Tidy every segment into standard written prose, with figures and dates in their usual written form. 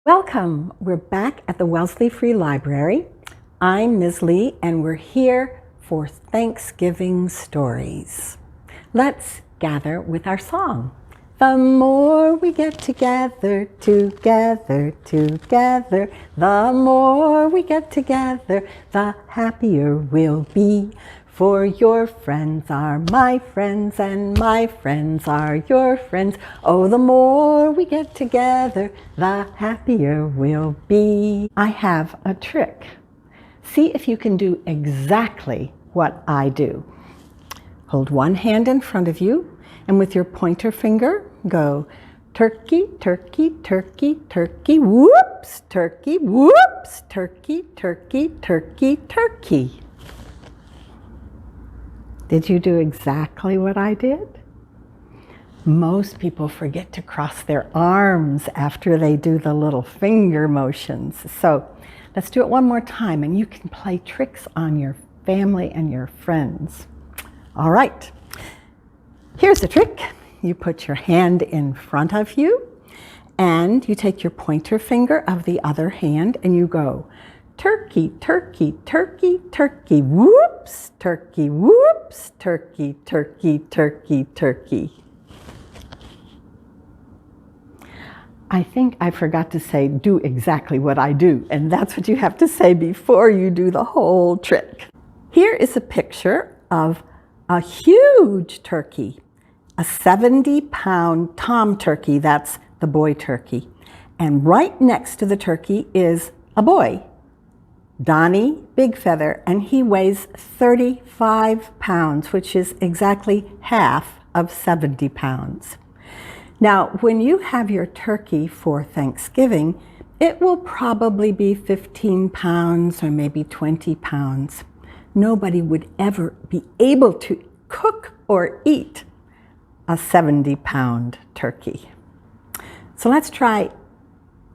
Welcome! We're back at the Wellesley Free Library. I'm Ms. Lee and we're here for Thanksgiving stories. Let's gather with our song. The more we get together, the more we get together, the happier we'll be. For your friends are my friends and my friends are your friends. Oh, the more we get together, the happier we'll be. I have a trick. See if you can do exactly what I do. Hold one hand in front of you and with your pointer finger, go turkey, turkey, turkey, turkey, whoops, turkey, whoops, turkey, turkey, turkey, turkey. Did you do exactly what I did? Most people forget to cross their arms after they do the little finger motions. So let's do it one more time and you can play tricks on your family and your friends. All right, here's the trick. You put your hand in front of you and you take your pointer finger of the other hand and you go turkey, turkey, turkey, turkey, whoops, turkey, whoops, turkey, turkey, turkey, turkey. I think I forgot to say, do exactly what I do, and that's what you have to say before you do the whole trick. Here is a picture of a huge turkey, a 70-pound tom turkey, that's the boy turkey. And right next to the turkey is a boy, Donnie Big Feather, and he weighs 35 pounds, which is exactly half of 70 pounds. Now, when you have your turkey for Thanksgiving, it will probably be 15 pounds or maybe 20 pounds. Nobody would ever be able to cook or eat a 70-pound turkey. So let's try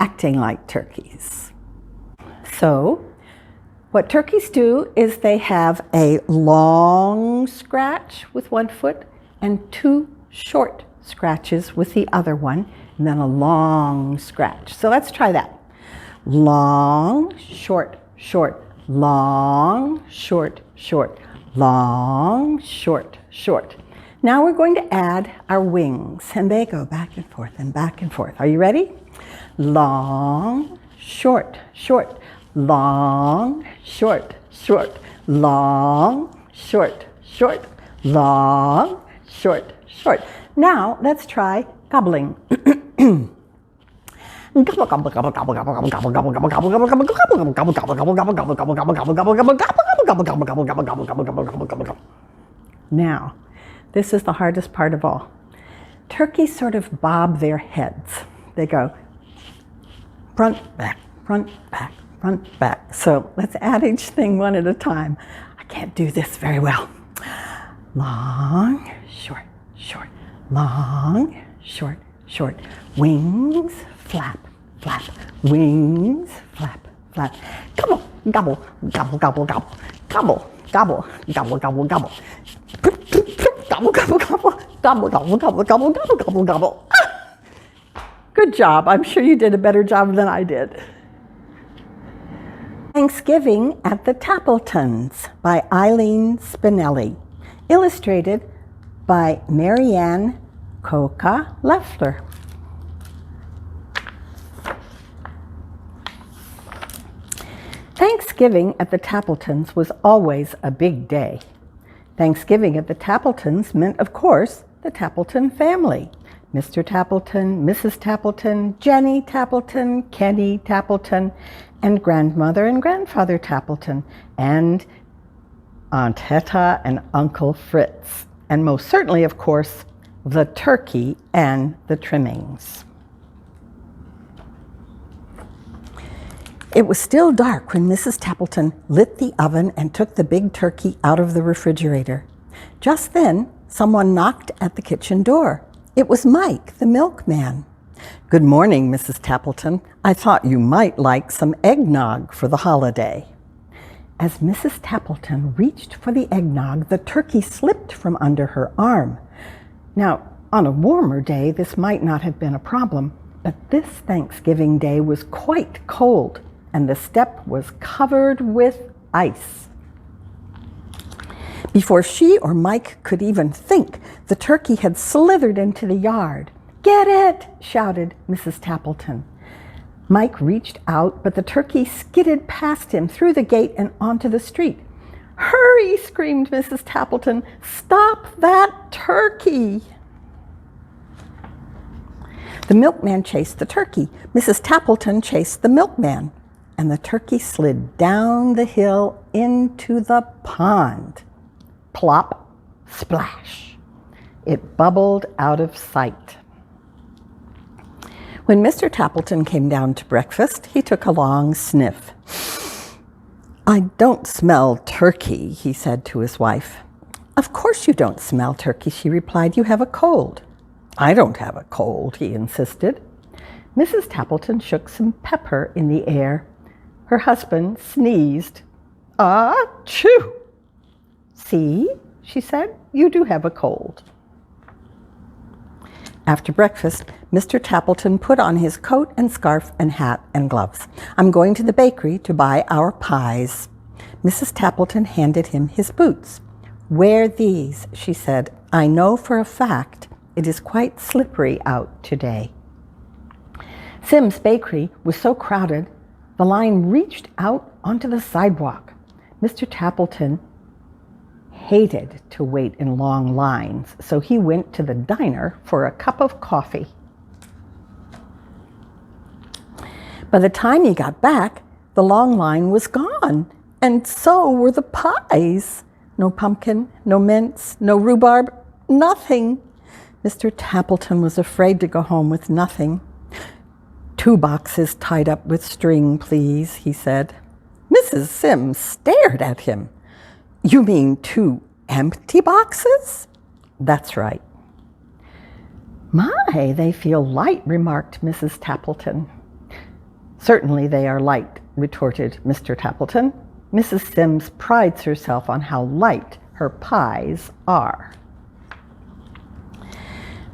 acting like turkeys. So, what turkeys do is they have a long scratch with one foot and two short scratches with the other one, and then a long scratch. So let's try that. Long, short, short, long, short, short, long, short, short. Now we're going to add our wings, and they go back and forth and back and forth. Are you ready? Long, short, short, long, short, short, long, short, short, long, short, short. Now let's try gobbling. Now, this is the hardest part of all. Turkeys sort of bob their heads. They go front, back, front, back, front, back. So let's add each thing one at a time. I can't do this very well. Long, short, short, long, short, short. Wings, flap, flap. Wings, flap, flap. Gobble, gobble, gobble, gobble, gobble. Gobble, gobble, gobble, gobble, gobble. Gobble, gobble, gobble, gobble, gobble, gobble, gobble, gobble, gobble, gobble. Good job. I'm sure you did a better job than I did. Thanksgiving at the Toppletons by Eileen Spinelli. Illustrated by Marianne Coca-Leffler. Thanksgiving at the Toppletons was always a big day. Thanksgiving at the Toppletons meant, of course, the Toppleton family. Mr. Toppleton, Mrs. Toppleton, Jenny Toppleton, Kenny Toppleton, and grandmother and grandfather Toppleton, and Aunt Hetta and Uncle Fritz, and most certainly, of course, the turkey and the trimmings. It was still dark when Mrs. Toppleton lit the oven and took the big turkey out of the refrigerator. Just then, someone knocked at the kitchen door. It was Mike, the milkman. "Good morning, Mrs. Toppleton. I thought you might like some eggnog for the holiday." As Mrs. Toppleton reached for the eggnog, the turkey slipped from under her arm. Now, on a warmer day, this might not have been a problem, But this Thanksgiving Day was quite cold, and the step was covered with ice. Before she or Mike could even think, the turkey had slithered into the yard. "Get it!" shouted Mrs. Toppleton. Mike reached out, but the turkey skidded past him through the gate and onto the street. "Hurry!" screamed Mrs. Toppleton. "Stop that turkey!" The milkman chased the turkey. Mrs. Toppleton chased the milkman, and the turkey slid down the hill into the pond. Plop, splash. It bubbled out of sight. When Mr. Toppleton came down to breakfast, he took a long sniff. "I don't smell turkey," he said to his wife. "Of course you don't smell turkey," she replied. "You have a cold." "I don't have a cold," he insisted. Mrs. Toppleton shook some pepper in the air. Her husband sneezed. "Achoo!" "See," she said, "you do have a cold." After breakfast, Mr. Toppleton put on his coat and scarf and hat and gloves. "I'm going to the bakery to buy our pies." Mrs. Toppleton handed him his boots. "Wear these," she said. "I know for a fact it is quite slippery out today." Sim's bakery was so crowded, the line reached out onto the sidewalk. Mr. Toppleton hated to wait in long lines, so he went to the diner for a cup of coffee. By the time he got back, the long line was gone, and so were the pies. No pumpkin, no mince, no rhubarb, nothing. Mr. Toppleton was afraid to go home with nothing. "2 boxes tied up with string, please," he said. Mrs. Sim stared at him. "You mean 2 empty boxes?" "That's right." "My, they feel light," remarked Mrs. Toppleton. "Certainly they are light," retorted Mr. Toppleton. "Mrs. Sims prides herself on how light her pies are."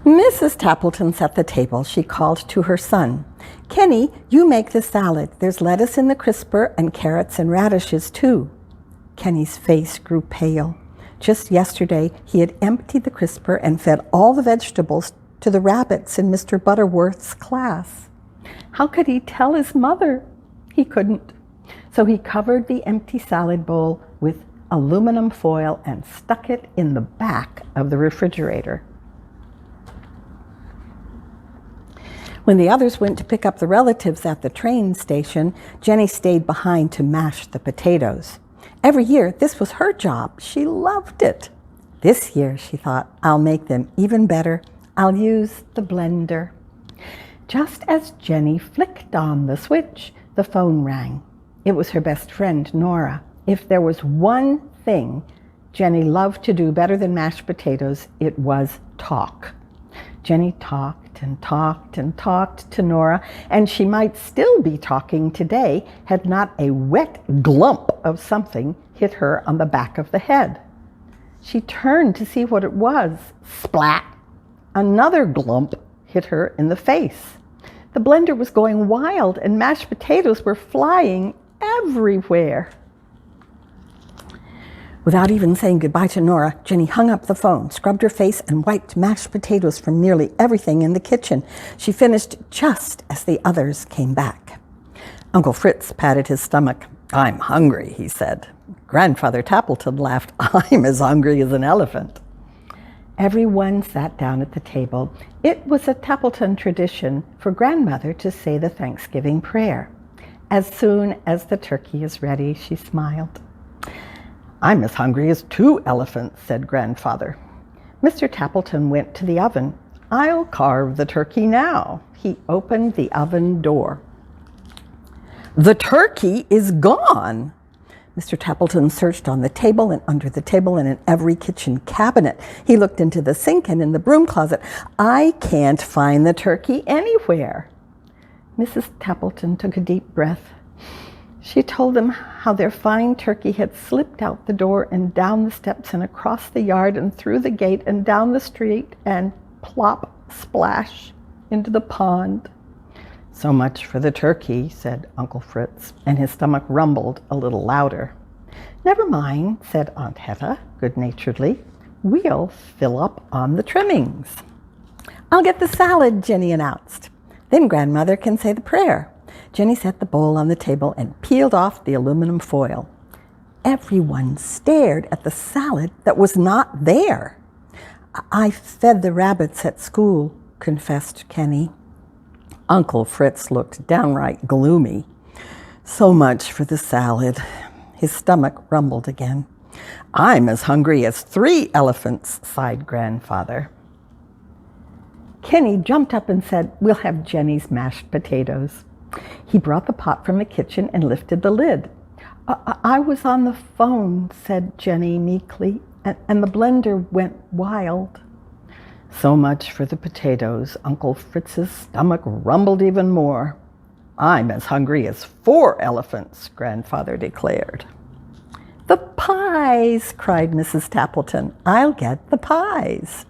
Mrs. Toppleton set the table. She called to her son, "Kenny, you make the salad. There's lettuce in the crisper and carrots and radishes too." Kenny's face grew pale. Just yesterday, he had emptied the crisper and fed all the vegetables to the rabbits in Mr. Butterworth's class. How could he tell his mother? He couldn't. So he covered the empty salad bowl with aluminum foil and stuck it in the back of the refrigerator. When the others went to pick up the relatives at the train station, Jenny stayed behind to mash the potatoes. Every year, this was her job. She loved it. This year, she thought, I'll make them even better. I'll use the blender. Just as Jenny flicked on the switch, the phone rang. It was her best friend, Nora. If there was one thing Jenny loved to do better than mashed potatoes, it was talk. Jenny talked and talked and talked to Nora, and she might still be talking today had not a wet glump of something hit her on the back of the head. She turned to see what it was. Splat! Another glump hit her in the face. The blender was going wild, and mashed potatoes were flying everywhere. Without even saying goodbye to Nora, Jenny hung up the phone, scrubbed her face, and wiped mashed potatoes from nearly everything in the kitchen. She finished just as the others came back. Uncle Fritz patted his stomach. "I'm hungry," he said. Grandfather Toppleton laughed. "I'm as hungry as an elephant." Everyone sat down at the table. It was a Toppleton tradition for Grandmother to say the Thanksgiving prayer. As soon as the turkey is ready, she smiled. "I'm as hungry as 2 elephants," said Grandfather. Mr. Toppleton went to the oven. "I'll carve the turkey now." He opened the oven door. The turkey is gone. Mr. Toppleton searched on the table and under the table and in every kitchen cabinet. He looked into the sink and in the broom closet. "I can't find the turkey anywhere." Mrs. Toppleton took a deep breath. She told them how their fine turkey had slipped out the door and down the steps and across the yard and through the gate and down the street and plop, splash into the pond. So much for the turkey, said Uncle Fritz, and his stomach rumbled a little louder. Never mind, said Aunt Hedda good-naturedly. We'll fill up on the trimmings. I'll get the salad, Jenny announced. Then Grandmother can say the prayer. Jenny set the bowl on the table and peeled off the aluminum foil. Everyone stared at the salad that was not there. I fed the rabbits at school, confessed Kenny. Uncle Fritz looked downright gloomy. So much for the salad. His stomach rumbled again. I'm as hungry as 3 elephants, sighed Grandfather. Kenny jumped up and said, we'll have Jenny's mashed potatoes. He brought the pot from the kitchen and lifted the lid. I was on the phone, said Jenny meekly, and the blender went wild. So much for the potatoes. Uncle Fritz's stomach rumbled even more. I'm as hungry as 4 elephants, Grandfather declared. The pies, cried Mrs. Toppleton. I'll get the pies.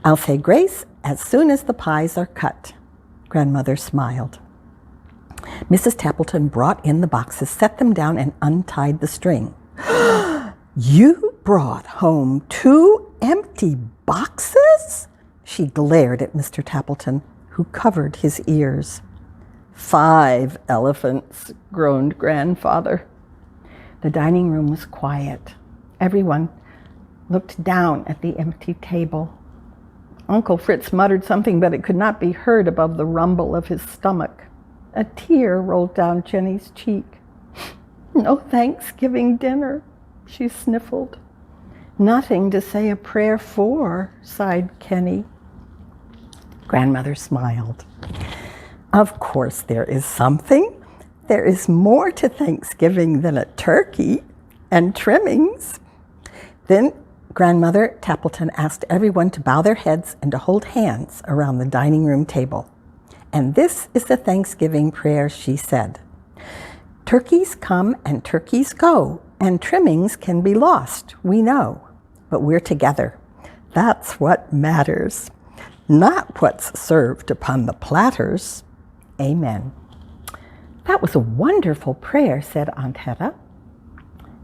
I'll say grace as soon as the pies are cut. Grandmother smiled. Mrs. Toppleton brought in the boxes, set them down, and untied the string. You brought home 2 empty boxes? She glared at Mr. Toppleton, who covered his ears. 5 elephants, groaned Grandfather. The dining room was quiet. Everyone looked down at the empty table. Uncle Fritz muttered something, but it could not be heard above the rumble of his stomach. A tear rolled down Jenny's cheek. No Thanksgiving dinner, she sniffled. Nothing to say a prayer for, sighed Kenny. Grandmother smiled. Of course there is something. There is more to Thanksgiving than a turkey and trimmings. Then Grandmother Toppleton asked everyone to bow their heads and to hold hands around the dining room table. And this is the Thanksgiving prayer she said. Turkeys come and turkeys go, and trimmings can be lost, we know, but we're together. That's what matters, not what's served upon the platters. Amen. That was a wonderful prayer, said Aunt Hedda.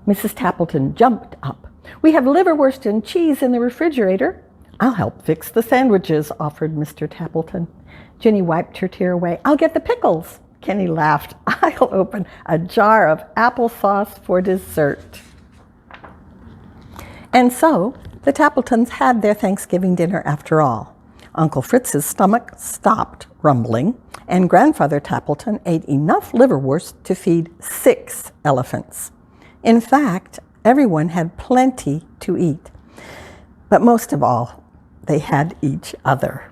Mrs. Toppleton jumped up. We have liverwurst and cheese in the refrigerator. I'll help fix the sandwiches, offered Mr. Toppleton. Jenny wiped her tear away. I'll get the pickles. Kenny laughed. I'll open a jar of applesauce for dessert. And so the Toppletons had their Thanksgiving dinner after all. Uncle Fritz's stomach stopped rumbling, and Grandfather Toppleton ate enough liverwurst to feed 6 elephants. In fact, everyone had plenty to eat. But most of all, they had each other.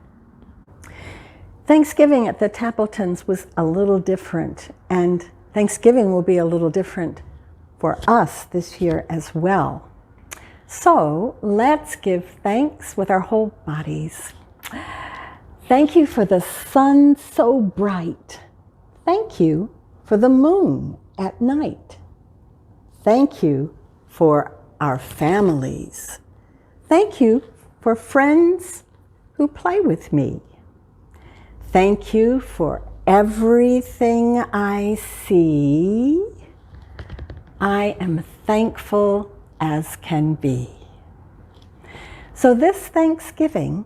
Thanksgiving at the Toppletons was a little different, and Thanksgiving will be a little different for us this year as well. So let's give thanks with our whole bodies. Thank you for the sun so bright. Thank you for the moon at night. Thank you for our families. Thank you for friends who play with me. Thank you for everything I see. I am thankful as can be. So this Thanksgiving,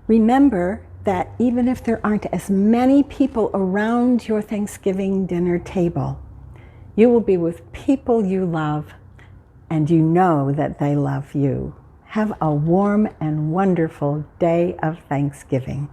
remember that even if there aren't as many people around your Thanksgiving dinner table, you will be with people you love, and you know that they love you. Have a warm and wonderful day of Thanksgiving.